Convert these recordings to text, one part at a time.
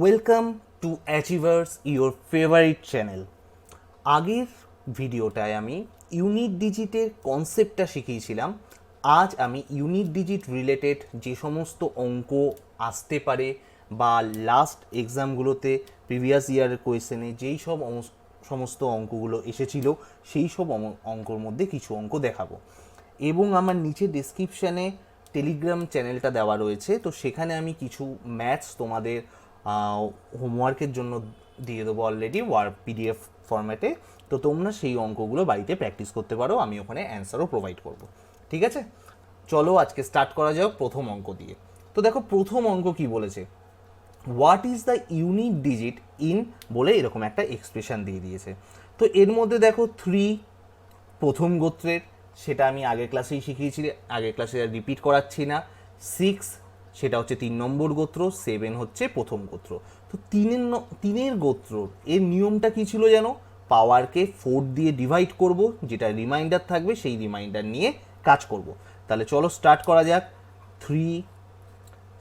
Welcome to achievers your favourite channel. আগের ভিডিওটায় আমি unit ডিজিটের কনসেপ্টটা শিখিয়েছিলাম। আজ আমি ইউনিট ডিজিট রিলেটেড যে সমস্ত অঙ্ক আসতে পারে বা লাস্ট এক্সামগুলোতে প্রিভিয়াস ইয়ারের কোয়েশ্চেনে যেই সব সমস্ত অঙ্কগুলো এসেছিল সেই সব অঙ্কর মধ্যে কিছু অঙ্ক দেখাবো। এবং আমার নিচে ডেসক্রিপশানে টেলিগ্রাম চ্যানেলটা দেওয়া রয়েছে, তো সেখানে আমি কিছু ম্যাথস তোমাদের হোমওয়ার্কের জন্য দিয়ে দেবো অলরেডি পিডিএফ ফরম্যাটে। তো তোমরা সেই অঙ্কগুলো বাড়িতে প্র্যাকটিস করতে পারো, আমি ওখানে অ্যান্সারও প্রোভাইড করব। ঠিক আছে, চলো আজকে স্টার্ট করা যাক প্রথম অঙ্ক দিয়ে। তো দেখো প্রথম অঙ্ক কি বলেছে, what is the unit digit in বলে এরকম একটা এক্সপ্রেশন দিয়ে দিয়েছে। তো এর মধ্যে দেখো 3 প্রথম গোত্রের, সেটা আমি আগের ক্লাসেই শিখিয়েছি, আগের ক্লাসে রিপিট করাচ্ছি না। 6 সেটা হচ্ছে 3 নম্বর গোত্র, 7 হচ্ছে প্রথম গোত্র। তো তিনের গোত্র এর নিয়মটা কি ছিল যেন, পাওয়ারকে 4 দিয়ে ডিভাইড করব, যেটা রিমাইন্ডার থাকবে সেই রিমাইন্ডার নিয়ে কাজ করব। তাহলে চলো স্টার্ট করা যাক।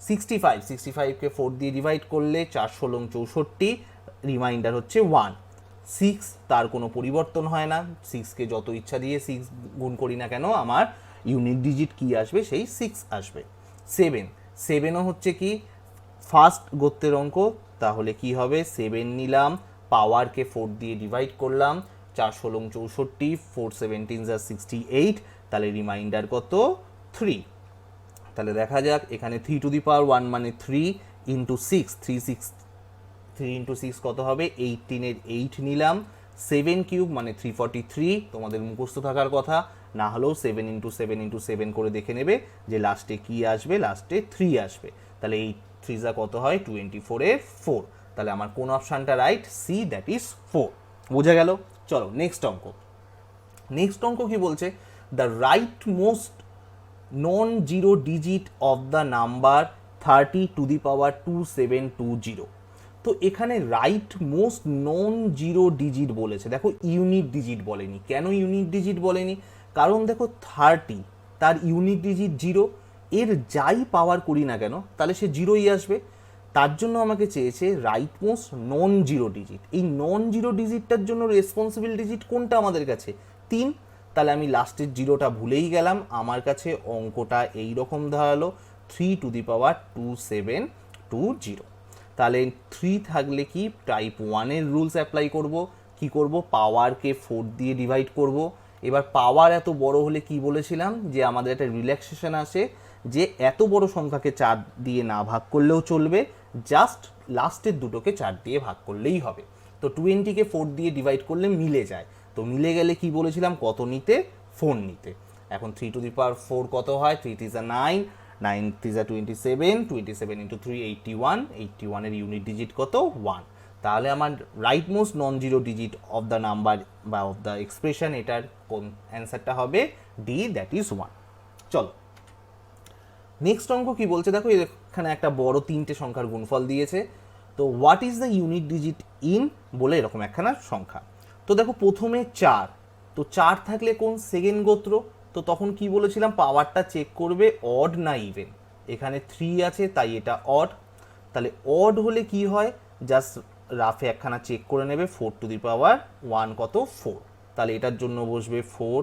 65কে 4 দিয়ে ডিভাইড করলে 4 ষোলং 64, রিমাইন্ডার হচ্ছে 1। 6 তার কোনো পরিবর্তন হয় না, 6কে যত ইচ্ছা দিয়ে 6 গুণ করি না কেন আমার ইউনিট ডিজিট কি আসবে, সেই 6 আসবে। 7ও হচ্ছে কি ফার্স্ট গোত্রের অঙ্ক, তাহলে কি হবে 7 নিলাম, পাওয়ারকে 4 দিয়ে ডিভাইড করলাম, 4 ষোলং 64, 4 17 68, তাহলে রিমাইন্ডার কত 3। তাহলে দেখা যাক এখানে 3 টু দি পাওয়ার 1 মানে 3 ইন্টু 6, 3 ইন্টু 6 কত হবে 18-এর 8 নিলাম, 7 কিউব মানে 343, তোমাদের মুখস্থ থাকার কথা, না হলেও 7 ইন্টু 7 ইন্টু 7 করে দেখে নেবে যে লাস্টে কি আসবে, লাস্টে 3 আসবে। তাহলে এই 3 কত হয় 24-এর 4। তাহলে আমার কোন অপশানটা রাইট, সি, দ্যাট ইজ 4। বোঝা গেল? চলো নেক্সট অঙ্ক কি বলছে, the right most non zero digit of the number 30 to the power 2720। তো এখানে right most non zero digit বলেছে, দেখো ইউনিট ডিজিট বলেনি। কেন ইউনিট ডিজিট বলেনি? কারণ দেখো 30 তার ইউনিট ডিজিট 0, এর যাই পাওয়ার করি না কেন তাহলে সে 0ই আসবে। তার জন্য আমাকে চেয়েছে right most non zero digit. এই নন জিরো ডিজিটটার জন্য রেসপন্সিবল ডিজিট কোনটা আমাদের কাছে, 3। তাহলে আমি লাস্টের 0টা ভুলেই গেলাম, আমার কাছে অঙ্কটা এই রকম দাঁড়ালো 3 টু দি পাওয়ার 2720। তাহলে 3 থাকলে কি টাইপ 1-এর রুলস অ্যাপ্লাই করব, কি করব পাওয়ারকে 4 দিয়ে ডিভাইড করব। এবার পাওয়ার এত বড় হলে কি বলেছিলাম যে আমাদের একটা রিল্যাক্সেশন আসে, যে এত বড় সংখ্যাকে 4 দিয়ে না ভাগ করলেও চলবে, জাস্ট লাস্টের দুটোকে 4 দিয়ে ভাগ করলেই হবে। তো 20কে 4 দিয়ে ডিভাইড করলে মিলে যায়, তো মিলে গেলে কি বলেছিলাম কত নিতে, 4 নিতে। এখন 3 টু দি পাওয়ার 4 কত হয়, 3 3 9, 9 3 27, 27 ইন্টু 3 81, 81-এর ইউনিট ডিজিট কত 1। তাহলে আমার right most non zero digit of the number বা অফ দ্য এক্সপ্রেশন, এটার কোন অ্যান্সারটা হবে ডি, দ্যাট ইজ 1। চলো নেক্সট অঙ্ক কি বলছে, দেখো এখানে একটা বড় 3টে সংখ্যার গুণফল দিয়েছে। তো what is the unit digit in বলে এরকম একখানা সংখ্যা। তো দেখো প্রথমে 4, তো 4 থাকলে কোন সেকেন্ড গোত্র, তো তখন কি বলেছিলাম পাওয়ারটা চেক করবে অড না ইভেন। এখানে 3 আছে তাই এটা অড। তাহলে অড হলে কি হয়, জাস্ট রাফে একখানা চেক করে নেবে, 4 টু দি পাওয়ার 1 কত 4। তাহলে এটার জন্য বসবে 4,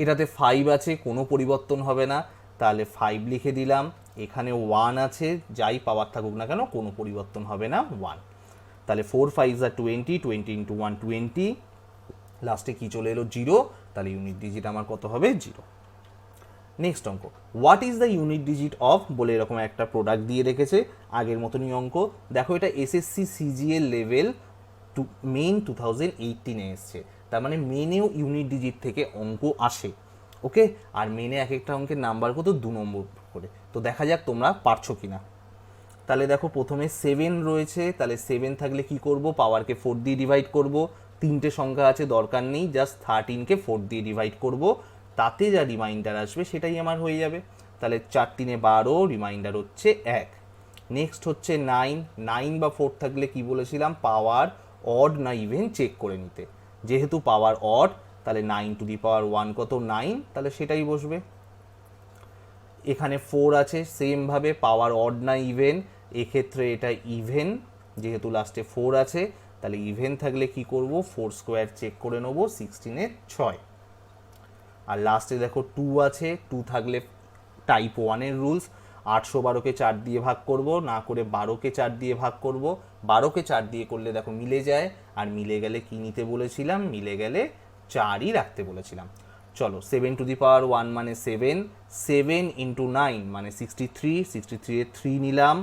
এটাতে 5 আছে কোনো পরিবর্তন হবে না, তাহলে 5 লিখে দিলাম। এখানে 1 আছে, যাই পাওয়ার থাকুক না কেন কোনো পরিবর্তন হবে না 1। তাহলে 4 5 20, 20 ইন্টু 1 20, লাস্টে কি চলে এলো 0, তাহলে ইউনিট ডিজিট আমার কত হবে 0। নেক্সট অঙ্ক, what is the unit digit of বলে এরকম একটা প্রোডাক্ট দিয়ে রেখেছে, আগের মতনই অঙ্ক। দেখো এটা এসএসসি সিজিএল লেভেল মেইন 2018-এ এসছে, তার মানে মেনেও ইউনিট ডিজিট থেকে অঙ্ক আসে। ওকে, আর মেনে এক একটা অঙ্কের নাম্বার কত 2 নম্বর করে। তো দেখা যাক তোমরা পারছো কিনা। তাহলে দেখো প্রথমে 7 রয়েছে, তাহলে 7 থাকলে কি করব পাওয়ারকে 4 দিয়ে ডিভাইড করব, 3টে সংখ্যা আছে দরকার নেই, জাস্ট 13কে 4 দিয়ে ডিভাইড করব, তাতে যা রিমাইন্ডার আসবে সেটাই আমার হয়ে যাবে। তাহলে 4 3 12, রিমাইন্ডার হচ্ছে 1। নেক্সট হচ্ছে 9, 9 বা 4 থাকলে কি বলেছিলাম পাওয়ার অড না ইভেন চেক করে নিতে, যেহেতু পাওয়ার অড তাহলে 9 টু দি পাওয়ার 1 কত 9, তাহলে সেটাই বসবে। এখানে 4 আছে, সেমভাবে পাওয়ার অড না ইভেন, এক্ষেত্রে এটা ইভেন, যেহেতু লাস্টে 4 আছে, তাহলে ইভেন থাকলে কি করব, 4 স্কোয়ার চেক করে নেবো, 16-এর 6। আর লাস্টে দেখো 2 আছে, 2 থাকলে টাইপ 1-এর রুলস, 812কে 4 দিয়ে ভাগ করব, না করে 12কে 4 দিয়ে ভাগ করব। 12কে 4 দিয়ে করলে দেখো মিলে যায়, আর মিলে গেলে কি নিতে বলেছিলাম, মিলে গেলে 4ই রাখতে বলেছিলাম। চলো 7^1 মানে 7, 7 ইন্টু 9 মানে 63, 63-এর 3 নিলাম,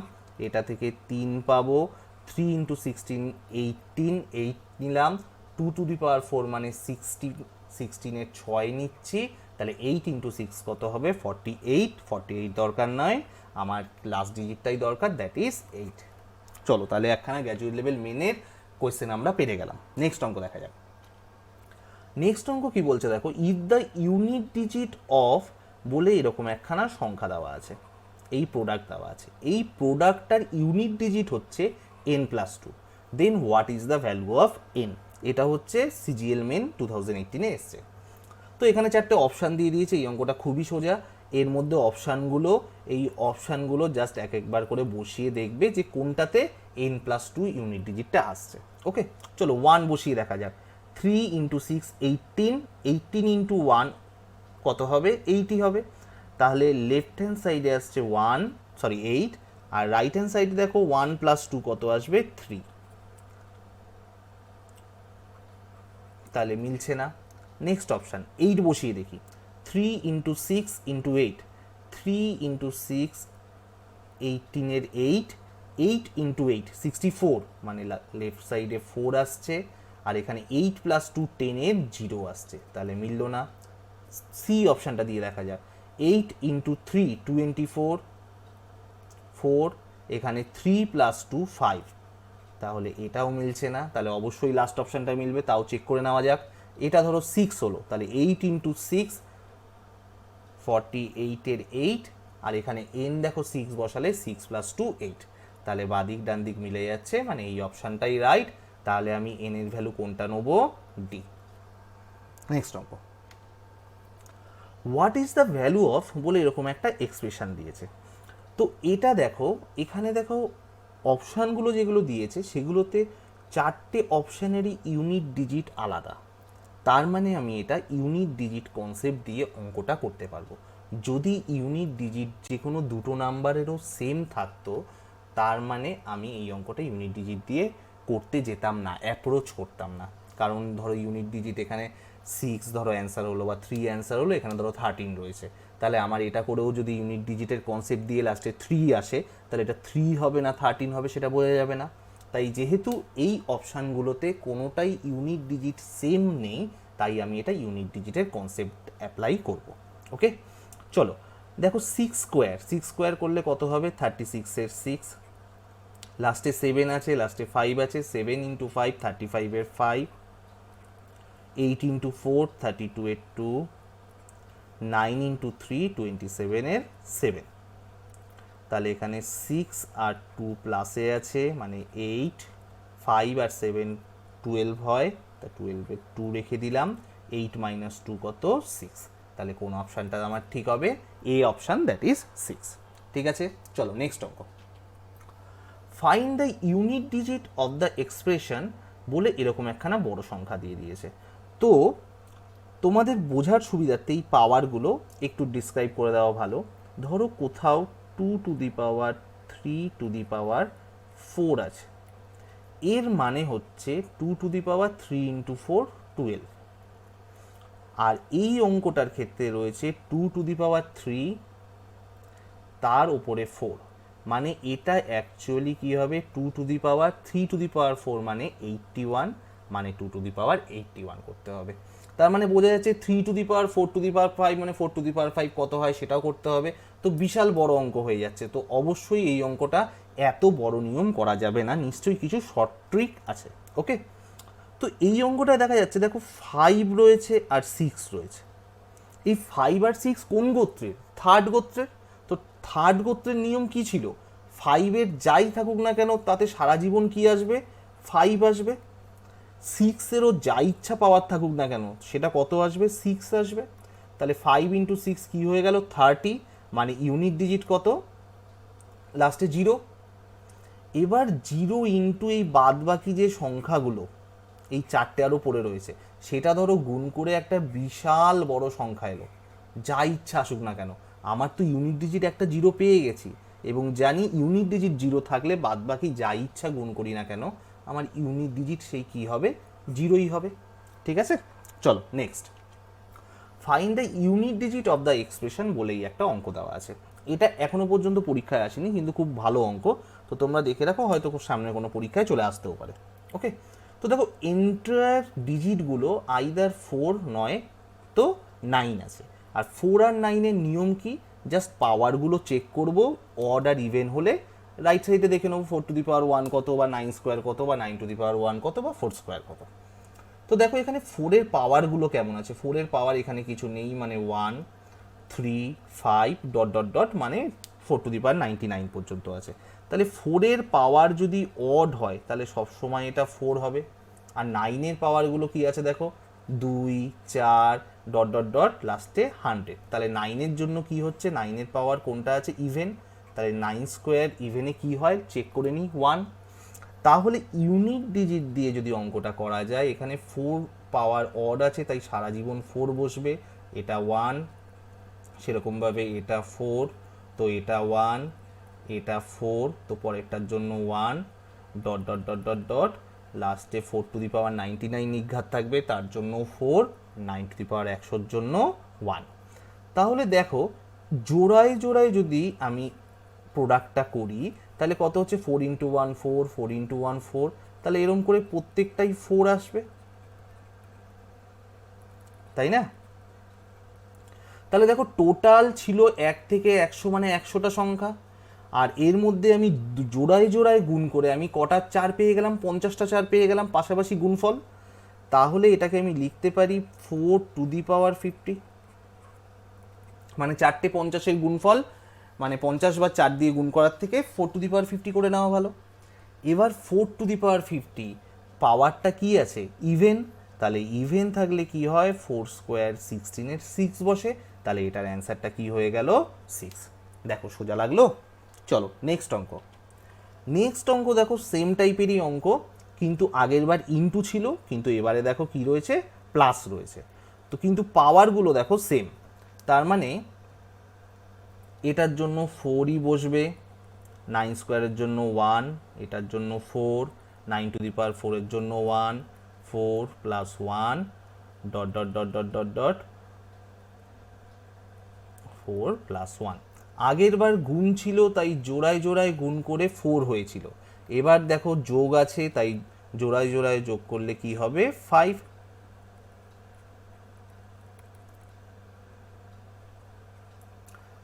এটা থেকে 3 পাবো, 3 ইন্টু 16 18, 8 নিলাম, 2^4 মানে 16, 16-এর 6 নিচ্ছি, তাহলে 8 ইন্টু 6 কত হবে, 48, 48 দরকার নয়, আমার লাস্ট ডিজিটটাই দরকার, দ্যাট ইজ 8। চলো তাহলে একখানা গ্র্যাজুয়েট লেভেল মেনের কোয়েশ্চেন আমরা পেরে গেলাম। নেক্সট অঙ্ক দেখা যাক। নেক্সট অঙ্ক কি বলছে দেখো, if the unit digit of বলে এরকম একখানা সংখ্যা দেওয়া আছে, এই প্রোডাক্ট দেওয়া আছে, এই প্রোডাক্টটার ইউনিট ডিজিট হচ্ছে n+2, then what is the value of n। এটা হচ্ছে সিজিএল মেন 2018-এ এসছে। তো এখানে 4টে অপশান দিয়ে দিয়েছে, এই অঙ্কটা খুবই সোজা। এর মধ্যে অপশানগুলো জাস্ট এক একবার করে বসিয়ে দেখবে যে কোনটাতে n+2 ইউনিট ডিজিটটা আসছে। ওকে, চলো 1 বসিয়ে দেখা যাক। 3 ইন্টু 6 18, 18 ইন্টু 1 কত হবে, 80 হবে। তাহলে লেফট হ্যান্ড সাইডে আসছে 8, আর রাইট হ্যান্ড সাইডে দেখো 1 + 2 কত আসবে, 3। তাহলে মিলছে না। নেক্সট অপশান 8 বসিয়ে দেখি। 3 ইন্টু 6 ইন্টু 8, 3 ইন্টু 6 18-এর 8, 8 ইন্টু 8 64, মানে লেফট সাইডে 4 আসছে, আর এখানে 8 + 2 10-এর 0 আসছে, তাহলে মিলল না। সি অপশানটা দিয়ে দেখা যাক। 8 ইন্টু 3 24, 4, এখানে 3 + 2 5, তাহলে এটাও মিলছে না। তাহলে অবশ্যই লাস্ট অপশানটা মিলবে, তাও চেক করে নেওয়া যাক। এটা ধরো 6 হলো, তাহলে 8 ইন্টু 6 48-এর 8, আর এখানে n দেখো 6 বসালে 6 + 2 8, তাহলে বাদিক ডান দিক মিলে যাচ্ছে, মানে এই অপশানটাই রাইট। তাহলে আমি n এর ভ্যালু কোনটা নেবো, ডি। নেক্সট অঙ্ক, what is the value of বলে এরকম একটা এক্সপ্রেশন দিয়েছে। তো এটা দেখো, এখানে দেখো অপশানগুলো যেগুলো দিয়েছে সেগুলোতে 4টে অপশানেরই ইউনিট ডিজিট আলাদা, তার মানে আমি এটা ইউনিট ডিজিট কনসেপ্ট দিয়ে অঙ্কটা করতে পারবো। যদি ইউনিট ডিজিট যে কোনো দুটো নাম্বারেরও সেম থাকতো, তার মানে আমি এই অঙ্কটা ইউনিট ডিজিট দিয়ে করতে যেতাম না, অ্যাপ্রোচ করতাম না। কারণ ধরো ইউনিট ডিজিট এখানে 6 ধরো অ্যান্সার হলো, বা 3 অ্যান্সার হলো, এখানে ধরো 13 রয়েছে, তাহলে আমার এটা করেও যদি ইউনিট ডিজিটের কনসেপ্ট দিয়ে লাস্টে 3 আসে, তাহলে এটা 3 হবে না 13 হবে সেটা বোঝা যাবে না। তাই যেহেতু এই অপশানগুলোতে কোনোটাই ইউনিট ডিজিট সেম নেই, তাই আমি এটা ইউনিট ডিজিটের কনসেপ্ট অ্যাপ্লাই করব। ওকে, চলো দেখো 6 স্কোয়ার করলে কত হবে, 36-এর 6, লাস্টে 7 আছে, লাস্টে 5 আছে, 7 ইন্টু 5 35-এর 5, 8 ইন্টু 4 32-এর 2, 9 ইন্টু 3 27-এর 7। তাহলে এখানে 6 আর 2 প্লাসে আছে, মানে 8, 5 আর 7 12 হয়, তা 12-এর 2 রেখে দিলাম, 8 - 2 কত, 6। তাহলে কোন অপশানটা আমার ঠিক হবে, এ অপশান, দ্যাট ইজ 6। ঠিক আছে, চলো নেক্সট অঙ্ক। Find the unit digit of the expression বলে এরকম একখানা বড় সংখ্যা দিয়ে দিয়েছে। তো তোমাদের বোঝার সুবিধার্থে এই পাওয়ারগুলো একটু ডিসক্রাইব করে দেওয়া ভালো। ধরো কোথাও 2^3 আছে, এর মানে হচ্ছে 2^3 × 4 12, আর এই অঙ্কটার ক্ষেত্রে রয়েছে 2^3 তার উপরে 4, মানে এটা অ্যাকচুয়ালি কি হবে, 2^3 মানে 81, মানে 2^81 করতে হবে। তার মানে বোঝা যাচ্ছে 3^4 মানে 4^5 কত হয় সেটাও করতে হবে। তো বিশাল বড় অঙ্ক হয়ে যাচ্ছে। তো অবশ্যই এই অঙ্কটা এত বড় নিয়ম করা যাবে না, নিশ্চয়ই কিছু শর্ট ট্রিক আছে। ওকে, তো এই অঙ্কটা দেখা যাচ্ছে দেখো 5 রয়েছে আর 6 রয়েছে। এই 5 আর 6 কোন গোত্রের, থার্ড গোত্রের। তো থার্ড গোত্রের নিয়ম কি ছিল, 5-এর যাই থাকুক না কেন তাতে সারা জীবন কি আসবে, 5 আসবে। 6-এরও যা ইচ্ছা পাওয়ার থাকুক না কেন সেটা কত আসবে, 6 আসবে। তাহলে 5 × 6 কি হয়ে গেল, 30, মানে ইউনিট ডিজিট কত, লাস্টে 0। এবার 0 ইন্টু এই বাদ বাকি যে সংখ্যাগুলো এই 4টে আরও পড়ে রয়েছে, সেটা ধরো গুণ করে একটা বিশাল বড় সংখ্যা এলো, যা ইচ্ছা আসুক না কেন, আমার তো ইউনিট ডিজিট একটা 0 পেয়ে গেছি, এবং জানি ইউনিট ডিজিট 0 থাকলে বাদ বাকি যা ইচ্ছা গুণ করি না কেন আমার ইউনিট ডিজিট সেই কী হবে, 0ই হবে। ঠিক আছে, চলো next. Find the unit digit of the expression বলেই একটা অঙ্ক দেওয়া আছে। এটা এখনো পর্যন্ত পরীক্ষায় আসেনি, কিন্তু খুব ভালো অঙ্ক, তো তোমরা দেখে রাখো, হয়তো খুব সামনে কোনো পরীক্ষায় চলে আসতেও পারে। ওকে, তো দেখো এন্টার ডিজিটগুলো আইদার 4 নয় তো 9 আছে, আর 4 আর 9-এর নিয়ম কি, জাস্ট পাওয়ারগুলো চেক করব, অড আর ইভেন হলে রাইট সাইডে দেখে নেবো 4 টু দি পাওয়ার 1 কত, বা 9 স্কোয়ার কত, বা 9 টু দি পাওয়ার 1 কত, বা 4 স্কোয়ার কত। তো দেখো এখানে 4-এর পাওয়ারগুলো কেমন আছে, 4-এর পাওয়ার এখানে কিছু নেই, মানে 1 3 5 ডট ডট ডট, মানে 4 টু দি পাওয়ার 99 পর্যন্ত আছে। তাহলে 4-এর পাওয়ার যদি অড হয় তাহলে সবসময় এটা 4 হবে। আর 9-এর পাওয়ারগুলো কি আছে দেখো, 2 4 ডট ডট ডট, লাস্টে 100। তাহলে 9-এর জন্য কি হচ্ছে, 9-এর পাওয়ার কোনটা আছে, ইভেন, তাহলে 9 স্কোয়ার ইভেনে কি হয় চেক করে নিই, 1। তাহলে ইউনিট ডিজিট দিয়ে যদি অঙ্কটা করা যায়, এখানে 4 পাওয়ার অড আছে তাই সারা জীবন 4 বসবে, এটা 1, সেরকমভাবে এটা 4, তো এটা 1, এটা 4, তো পরেরটার জন্য 1 dot dot dot dot dot, লাস্টে 4 টু দি পাওয়ার 99 নিঘাত থাকবে, তার জন্য 4, 9 টু দি পাওয়ার 100-র জন্য 1। তাহলে দেখো জোড়ায় জোড়ায় যদি আমি প্রোডাক্টটা করি তাহলে কত হচ্ছে, 4 ইন্টু 1 4, 4 ইন্টু 1 4, তাহলে এরকম করে প্রত্যেকটাই 4 আসবে, তাই না? তাহলে দেখো টোটাল ছিল 1 থেকে 100, মানে 100টা সংখ্যা, আর এর মধ্যে আমি জোড়ায় জোড়ায় গুণ করে আমি কটা 4 পেয়ে গেলাম, 50টা 4 পেয়ে গেলাম, পাশাপাশি গুণফল। তাহলে এটাকে আমি লিখতে পারি 4 টু দি পাওয়ার 50, মানে 4টে 50-এর গুণফল, মানে 50 বা 4 দিয়ে গুণ করার থেকে 4 টু দি পাওয়ার 50 করে নেওয়া ভালো। এবার 4 টু দি পাওয়ার 50 পাওয়ারটা কি আছে, ইভেন, তাহলে ইভেন থাকলে কি হয়, 4 স্কোয়ার 16-এর 6 বসে, তাহলে এটার অ্যান্সারটা কি হয়ে গেল, 6। দেখো সোজা লাগলো। চলো নেক্সট অঙ্ক। নেক্সট অঙ্ক দেখো সেম টাইপেরই অঙ্ক, কিন্তু আগের বার ইনটু ছিল, কিন্তু এবারে দেখো কি রয়েছে, প্লাস রয়েছে। তো কিন্তু পাওয়ারগুলো দেখো সেম, তার মানে এটার জন্য 4ই বসবে, 9 স্কোয়ারের জন্য 1, এটার জন্য 4, 9 টু দি পাওয়ার 4-এর জন্য 1, 4 plus 1 dot dot dot dot dot dot 4 plus 1। আগের বার গুণ ছিল তাই জোড়ায় জোড়ায় গুণ করে 4 হয়েছিল, এবার দেখো যোগ আছে তাই জোড়ায় জোড়ায় যোগ করলে কি হবে, 5।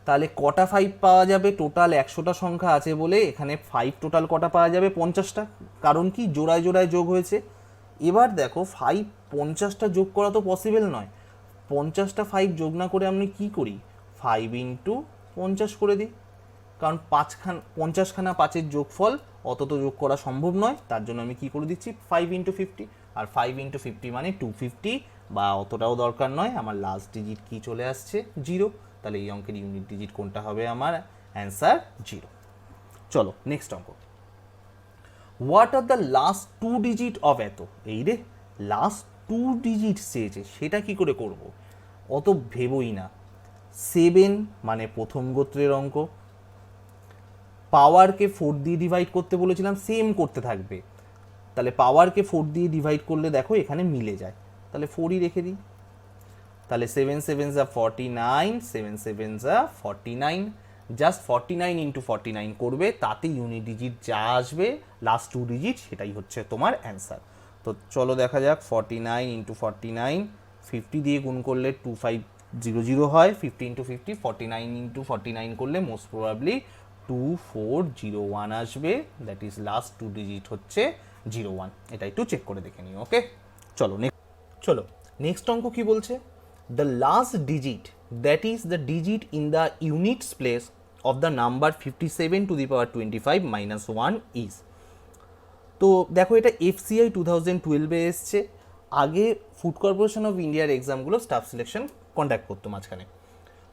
তাহলে কটা 5 পাওয়া যাবে, টোটাল 100টা সংখ্যা আছে বলে এখানে 5 টোটাল কটা পাওয়া যাবে, 50টা, কারণ কি জোড়ায় জোড়ায় যোগ হয়েছে। এবার দেখো 5 50টা যোগ করা তো পসিবল নয়, 50টা 5 যোগ না করে আমি কি করি, 5 ইন্টু 50 করে দিই, কারণ 50খানা 5-এর যোগফল অত তো যোগ করা সম্ভব নয়, তার জন্য আমি কি করে দিচ্ছি 5 ইন্টু 50, আর 5 ইন্টু 50 মানে 250, বা অতটাও দরকার নয়, আমার লাস্ট ডিজিট কি চলে আসছে, 0। তাহলে এই অঙ্কের ইউনিট ডিজিট কোনটা হবে, আমার অ্যান্সার 0। চলো নেক্সট অঙ্ক। What are the last 2 digit of এত, এই রে লাস্ট 2 ডিজিট চেয়েছে, সেটা কি করে করব, অত ভেবই না। 7 মানে প্রথম গোত্রের অঙ্ক, পাওয়ারকে 4 দিয়ে ডিভাইড করতে বলেছিলাম, সেম করতে থাকবে। তাহলে পাওয়ারকে 4 দিয়ে ডিভাইড করলে দেখো এখানে মিলে যায়, তাহলে 4ই রেখে দিই। তাহলে 7 7 যা 49, 7 7 যা 49, জাস্ট 49 ইন্টু 49 করবে, তাতে ইউনিট ডিজিট যা আসবে লাস্ট 2 ডিজিট সেটাই হচ্ছে তোমার অ্যান্সার। তো চলো দেখা যাক, 49 ইন্টু 49, 50 দিয়ে গুণ করলে 2500 হয়, 50 ইন্টু 50, 49 ইন্টু 49 করলে মোস্ট প্রবাবলি 2401 আসবে, দ্যাট ইজ লাস্ট 2 ডিজিট হচ্ছে 01। এটা একটু চেক করে দেখে নিও। ওকে, চলো নেক্সট অঙ্ক কি বলছে, the last digit, that is the digit in the units place of the number 57 to the power 25 minus 1 is। তো দেখো এটা FCI 2012-এ এসছে, আগে ফুড কর্পোরেশন অফ ইন্ডিয়ার এক্সামগুলো স্টাফ সিলেকশন কন্ডাক্ট করতো মাঝখানে।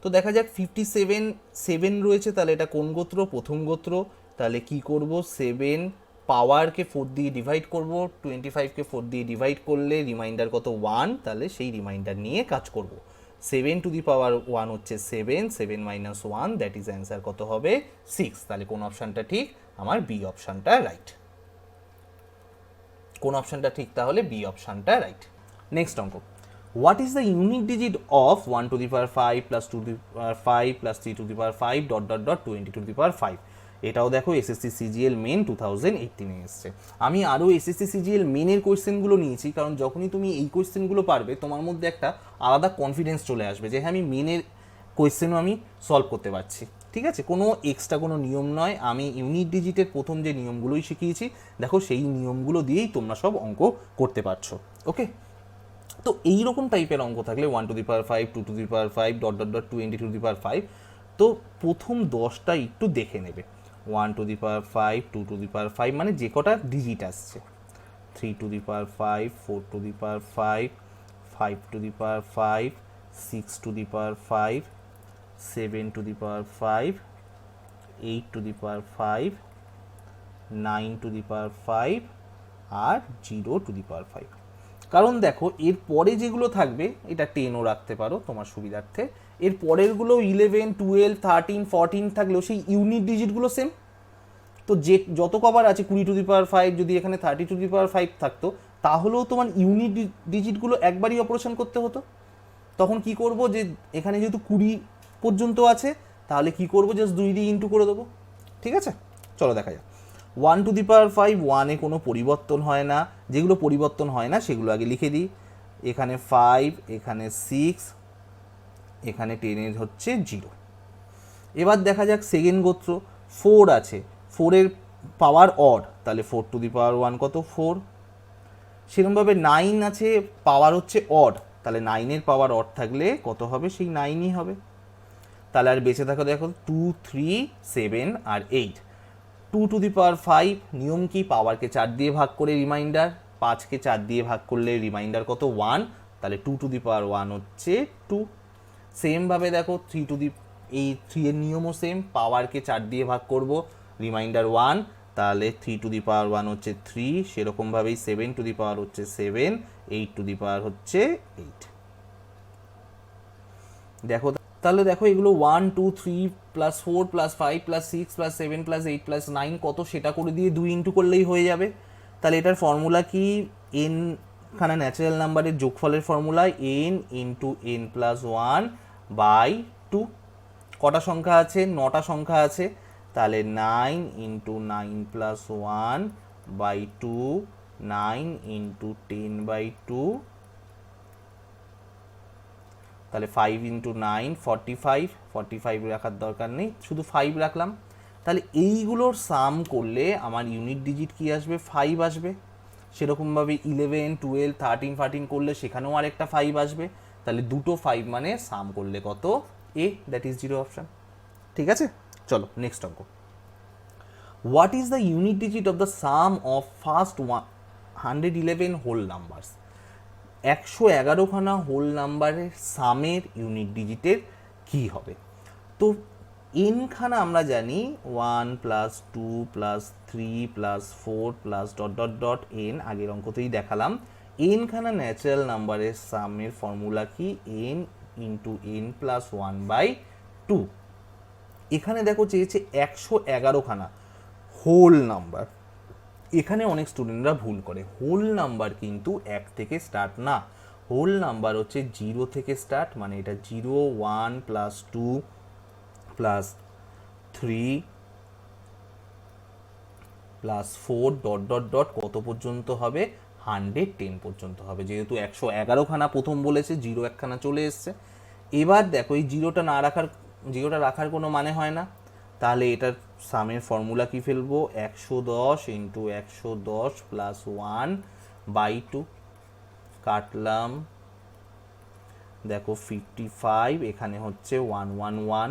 তো দেখা যাক 57 রয়েছে, তাহলে এটা কোন গোত্র, প্রথম গোত্র, তাহলে কি করব, 7 পাওয়ারকে 4 দিয়ে ডিভাইড করব, 25কে 4 দিয়ে ডিভাইড করলে রিমাইন্ডার কত 1, তাহলে সেই রিমাইন্ডার নিয়ে কাজ করব। 7 টু দি পাওয়ার 1 হচ্ছে 7, 7 মাইনাস 1, দ্যাট ইজ অ্যান্সার কত হবে 6। তাহলে কোন অপশানটা ঠিক, আমার বি অপশানটা রাইট। কোন অপশানটা ঠিক, তাহলে বি অপশানটা রাইট। নেক্সট অঙ্ক, what is the unique digit of 1 to the power 5 প্লাস 2 টু দি পাওয়ার 5 প্লাস 3 to the power 5 dot dot dot 20 to the power 5। এটাও দেখো এসএসসি সিজিএল মেন 2018 এ এসছে। আমি আরও এসএসসি সিজিএল মেনের কোয়েশ্চেনগুলো নিয়েছি, কারণ যখনই তুমি এই কোয়েশ্চেনগুলো পারবে তোমার মধ্যে একটা আলাদা কনফিডেন্স চলে আসবে যে হ্যাঁ আমি মেনের কোয়েশ্চেনও আমি সলভ করতে পারছি। ঠিক আছে, কোনো এক্সট্রা কোনো নিয়ম নয়, আমি ইউনিট ডিজিটের প্রথম যে নিয়মগুলোই শিখিয়েছি দেখো সেই নিয়মগুলো দিয়েই তোমরা সব অঙ্ক করতে পারছো। ওকে, তো এইরকম টাইপের অঙ্ক থাকলে 1 to the power 5, 2 to the power 5 dot dot dot 20 to the power 5, তো প্রথম 10টা একটু দেখে নেবে। 1 to the power 5, 2 to the power 5 মানে যে কটা ডিজিট আসছে, 3 to the power 5, 4 to the power 5, 5 to the power 5, 6 to the power 5, 7 to the power 5, 8 to the power 5, 9 to the power 5 আর 0 টু দি পাওয়ার 5। কারণ দেখো এর পরে যেগুলো থাকবে এটা 10ও রাখতে পারো তোমার সুবিধার্থে, এর পরেরগুলো 11, 12, 13, 14 থাকলেও সেই ইউনিট ডিজিটগুলো সেম। তো যে যত কবার আছে 20 টু দি পাওয়ার 5, যদি এখানে 30 টু দি পাওয়ার 5 থাকতো তাহলেও তোমার ইউনিট ডিজিটগুলো একবারই অপারেশন করতে হতো। তখন কি করব, যে এখানে যেহেতু 20 পর্যন্ত আছে তাহলে কি করব, জাস্ট 2 দিয়ে ইন্টু করে দেবো। ঠিক আছে, চলো দেখা যাক। 1 টু দি পাওয়ার 5, 1-এ কোনো পরিবর্তন হয় না, যেগুলো পরিবর্তন হয় না সেগুলো আগে লিখে দিই। এখানে 5, এখানে 6, এখানে 10-এর হচ্ছে 0। এবার দেখা যাক সেকেন্ড গোত্র, 4 আছে, 4-এর পাওয়ার অড, তাহলে 4 টু দি পাওয়ার 1 কত 4। সেরকমভাবে 9 আছে, পাওয়ার হচ্ছে অড, তাহলে 9-এর পাওয়ার অড থাকলে কত হবে, সেই 9ই হবে। তাহলে আর বেঁচে থাকা দেখো 2, 3, 7 আর 8। 2 টু দি পাওয়ার 5 নিয়ম কি, পাওয়ারকে 4 দিয়ে ভাগ করে রিমাইন্ডার, 5কে 4 দিয়ে ভাগ করলে রিমাইন্ডার কত 1, তাহলে 2 টু দি পাওয়ার 1 হচ্ছে 2। সেমভাবে দেখো 3 টু দি, এই 3 এর নিয়মও সেম, পাওয়ারকে 4 দিয়ে ভাগ করব, রিমাইন্ডার 1, তাহলে 3 টু দি পাওয়ার 1 হচ্ছে 3। সেরকমভাবেই 7 টু দি পাওয়ার হচ্ছে 7, 8 টু দি পাওয়ার হচ্ছে 8। দেখো তাহলে দেখো এগুলো 1, 2, 3 plus 4 plus 5 plus 6 plus 7 plus 8 plus 9 কত, সেটা করে দিয়ে 2 ইন্টু করলেই হয়ে যাবে। তাহলে এটার ফর্মুলা কি, এন খানা ন্যাচারাল নাম্বারের যোগফলের formula n into n plus 1 by 2। কটা সংখ্যা আছে, 9টা সংখ্যা আছে, তাহলে 9 into 9 plus 1 by 2, 9 into 10 by 2, তাহলে 5 ইন্টু 9 45, 45 রাখার দরকার নেই, শুধু 5 রাখলাম। তাহলে এইগুলোর সাম করলে আমার ইউনিট ডিজিট কি আসবে, 5 আসবে। সেরকমভাবে 11, 12, 13, 14 করলে সেখানেও আরেকটা 5 আসবে। তাহলে দুটো 5 মানে সাম করলে কত, এ, দ্যাট ইজ 0 অপশান। ঠিক আছে, চলো নেক্সট অঙ্ক। What is the unit digit of the sum of first 111 whole numbers. 111খানা হোল নাম্বারের সামের ইউনিট ডিজিটের কি হবে। তো এনখানা আমরা জানি 1 plus 2 plus 3 plus 4 plus dot dot dot n, আগের অঙ্কতেই দেখালাম। এনখানা ন্যাচারাল নাম্বারের সামের ফর্মুলা কি, n into n plus 1 by 2। এখানে দেখো চেয়েছে 111খানা হোল নাম্বার। এখানে অনেক স্টুডেন্টরা ভুল করে, হোল নাম্বার কিন্তু 1 থেকে স্টার্ট না, হোল নাম্বার হচ্ছে 0 থেকে স্টার্ট, মানে এটা 0, 1 plus 2 plus 3 plus 4 dot dot dot কত পর্যন্ত হবে, 110 পর্যন্ত হবে। যেহেতু 111খানা প্রথম বলেছে, 0 একখানা চলে এসছে। এবার দেখো এই জিরোটা রাখার কোনো মানে হয় না, তাহলে এটার সামের ফর্মুলা কি ফেলবো, 110 ইন্টু 110 প্লাস 1 বাই 2। কাটলাম, দেখো 55, এখানে হচ্ছে 111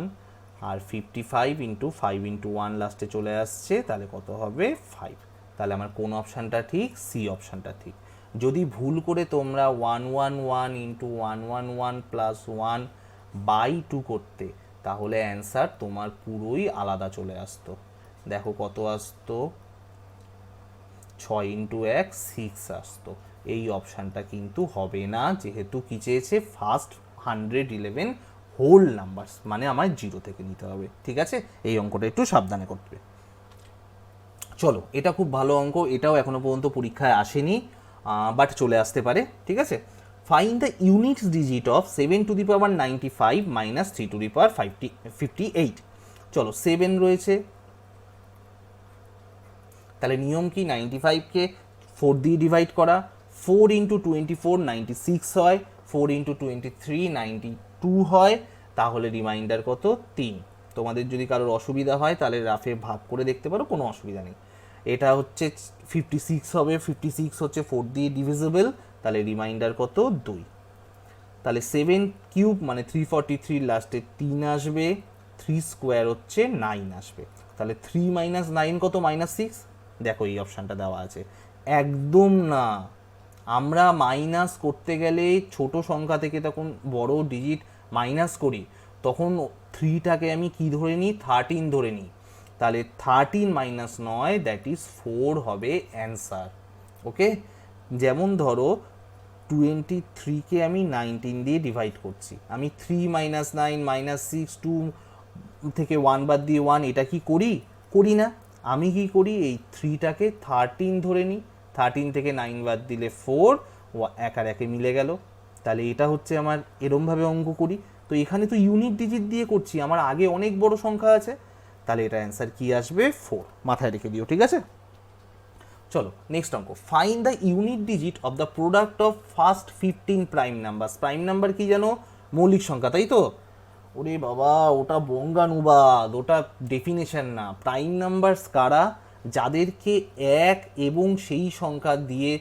আর 55 ইন্টু 5 ইন্টু 1 লাস্টে চলে আসছে, তাহলে কত হবে 5। তাহলে আমার কোন অপশানটা ঠিক, সি অপশানটা ঠিক। যদি ভুল করে তোমরা 111 ইন্টু 111 প্লাস 1 বাই 2 করতে, তাহলে অ্যান্সার তোমার পুরোই আলাদা চলে আসতো। দেখো কত আসতো, 6 ইন্টু 1 6 আসতো। এই অপশানটা কিন্তু হবে না, যেহেতু কি চেয়েছে ফার্স্ট 111 হোল নাম্বারস, মানে আমার 0 থেকে নিতে হবে। ঠিক আছে, এই অঙ্কটা একটু সাবধানে করবে। চলো, এটা খুব ভালো অঙ্ক, এটাও এখনো পর্যন্ত পরীক্ষায় আসেনি, বাট চলে আসতে পারে। ঠিক আছে, find the unit digit of 7 to the power 95 minus 3 to the power 58। চলো, 7 রয়েছে, তাহলে নিয়ম কি, 95কে 4 দিয়ে ডিভাইড করা, 4 ইন্টু 24 96 হয়, 4 ইন্টু 23 92 হয়, তাহলে রিমাইন্ডার কত, 3। তোমাদের যদি কারোর অসুবিধা হয় তাহলে রাফে ভাগ করে দেখতে পারো, কোনো অসুবিধা নেই। এটা হচ্ছে 56 হবে, 56 হচ্ছে 4 দিয়ে ডিভিজিবল, তাহলে রিমাইন্ডার কত, 2। তাহলে 7 কিউব মানে 343, লাস্টে 3 আসবে, 3 স্কোয়ার হচ্ছে 9 আসবে। তাহলে 3 মাইনাস 9 কত, -6। দেখো এই অপশানটা দেওয়া আছে, একদম না। আমরা মাইনাস করতে গেলে ছোট সংখ্যা থেকে তখন বড় ডিজিট মাইনাস করি, তখন 3টাকে আমি কি ধরে নিই, 13 ধরে নিই। তাহলে 13 মাইনাস 9 দ্যাট ইজ 4 হবে অ্যান্সার। ওকে, যেমন ধরো 23কে আমি 19 দিয়ে ডিভাইড করছি, আমি 3 মাইনাস 9 -6 2 থেকে 1 বাদ দিয়ে 1, এটা কি করি, করি না। আমি কি করি, এই 3টাকে 13 ধরে নিই, 13 থেকে 9 বাদ দিলে 4, এক আর একে মিলে গেল। তাহলে এটা হচ্ছে আমার, এরমভাবে অঙ্ক করি। তো এখানে তো ইউনিট ডিজিট দিয়ে করছি, আমার আগে অনেক বড় সংখ্যা আছে, তাহলে এটা অ্যান্সার কি আসবে, 4। মাথায় রেখে দিও, ঠিক আছে। চলো নেক্সট অঙ্ক, find the unit digit of the product of first 15 prime number. Prime number কি জানো, মৌলিক সংখ্যা, তাই তো? ওরে বাবা, ওটা বঙ্গানুবাদ, ওটা ডেফিনেশন না। প্রাইম নাম্বারস কারা, যাদেরকে এক এবং সেই সংখ্যা দিয়ে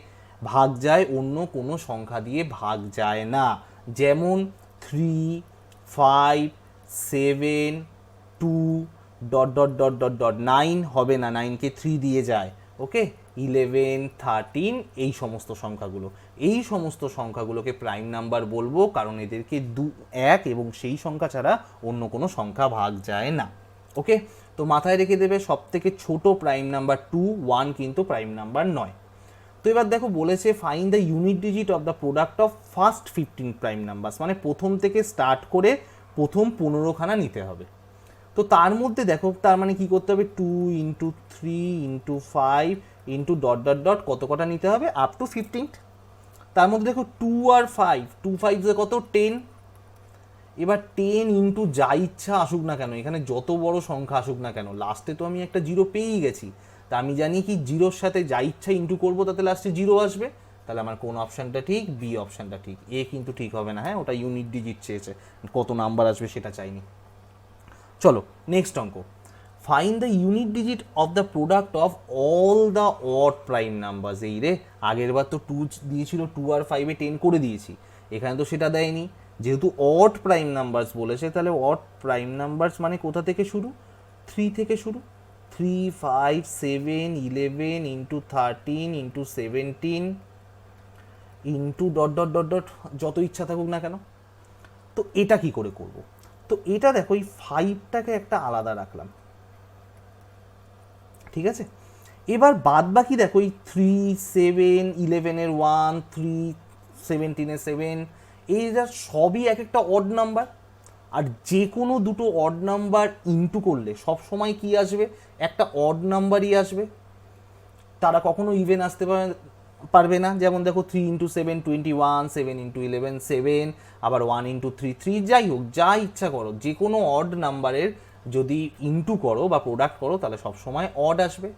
ভাগ যায়, অন্য কোনো সংখ্যা দিয়ে ভাগ যায় না। যেমন 3 5 7 2 dot dot dot dot dot 9 হবে না, 9কে 3 দিয়ে যায়। ওকে, 11 13, এই সমস্ত সংখ্যাগুলো, এই সমস্ত সংখ্যাগুলোকে প্রাইম নাম্বার বলবো, কারণ এদেরকে এক এবং সেই সংখ্যা ছাড়া অন্য কোনো সংখ্যা ভাগ যায় না। ওকে, তো মাথায় রেখে দেবে, সব থেকে ছোট প্রাইম নাম্বার 2, 1 কিন্তু প্রাইম নাম্বার নয়। তো এবার দেখো বলেছে find the unit digit of the product of first 15 prime numbers, মানে প্রথম থেকে স্টার্ট করে প্রথম 15খানা নিতে হবে। তো তার মধ্যে দেখো, তার মানে কি করতে হবে, 2 into 3 into 5 into dot dot dot কত কটা নিতে হবে, আপ টু 15। তার মধ্যে দেখো 2 আর 5, 2 5 কত, 10। এবার 10 ইন্টু যা ইচ্ছা আসুক না কেন, এখানে যত বড় সংখ্যা আসুক না কেন, লাস্টে তো আমি একটা 0 পেয়েই গেছি। তা আমি জানি কি, 0-র সাথে যা ইচ্ছা ইন্টু করবো তাতে লাস্টে 0 আসবে। তাহলে আমার কোন অপশানটা ঠিক, বি অপশানটা ঠিক। এ কিন্তু ঠিক হবে না, হ্যাঁ, ওটা ইউনিট ডিজিট চেয়েছে, কত নাম্বার আসবে সেটা চাইনি। চলো নেক্সট অঙ্ক, find the unit digit of the product of all the odd prime numbers. এই রে, আগের বার তো 2 দিয়েছিল, 2 আর 5-এ 10 করে দিয়েছি, এখানে তো সেটা দেয়নি। যেহেতু অড প্রাইম নাম্বারস বলেছে, তাহলে অড প্রাইম নাম্বারস মানে কোথা থেকে শুরু, 3 থেকে শুরু। 3 5 7 11 into 13 into 17 into dot dot dot dot যত ইচ্ছা থাকুক না কেন। তো এটা কি করে করব, তো এটা দেখো, এই 5টাকে একটা আলাদা রাখলাম, ঠিক আছে। এবার বাদ বাকি দেখো, এই 3 7 11-এর 1 3 17-এর 7, এইটা সবই এক একটা অড নাম্বার। আর যে কোনো দুটো অড নাম্বার ইনটু করলে সব সময় কি আসবে, একটা অড নাম্বারই আসবে, তারা কখনো ইভেন আসতে পারবে না। যেমন দেখো 3 ইন্টু 7 21, 7 ইন্টু 11 7, আবার 1 ইন্টু 3 3, যাই হোক, যা ইচ্ছা করো, যে কোনো অড নাম্বারের যদি ইনটু করো বা প্রোডাক্ট করো, তাহলে সব সময় অড আসবে।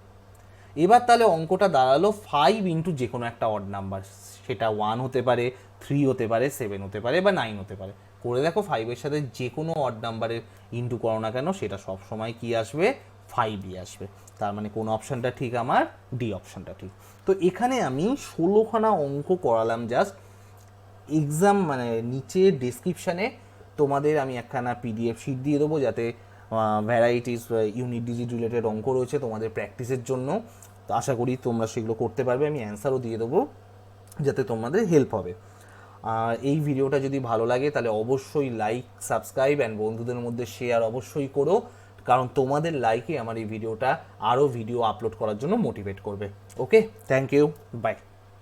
এবার তাহলে অঙ্কটা দাঁড়ালো 5 ইন্টু যে কোনো একটা অড নাম্বার, সেটা 1 হতে পারে, 3 হতে পারে, 7 হতে পারে, বা 9 হতে পারে। করে দেখো 5-এর সাথে যে কোনো অড নাম্বারের ইনটু করো না কেন, সেটা সব সময় কি আসবে, 5ই আসবে। তার মানে কোন অপশানটা ঠিক, আমার ডি অপশানটা ঠিক। তো এখানে আমি 16খানা অঙ্ক করালাম জাস্ট। এক্সাম মানে নিচে ডেসক্রিপশানে তোমাদের আমি একখানা PDF শিট দিয়ে দেবো, যাতে ভ্যারাইটিস ইউনিট ডিজিট রিলেটেড অঙ্ক রয়েছে তোমাদের প্র্যাকটিসের জন্য। তো আশা করি তোমরা সেগুলো করতে পারবে, আমি অ্যান্সারও দিয়ে দেবো, যাতে তোমাদের হেল্প হবে। আর এই ভিডিওটা যদি ভালো লাগে তাহলে অবশ্যই লাইক সাবস্ক্রাইব অ্যান্ড বন্ধুদের মধ্যে শেয়ার অবশ্যই করো। কারণ তোমাদের লাইকে আমার এই ভিডিওটা আরও ভিডিও আপলোড করার জন্য মোটিভেট করবে। ওকে, থ্যাংক ইউ, বাই।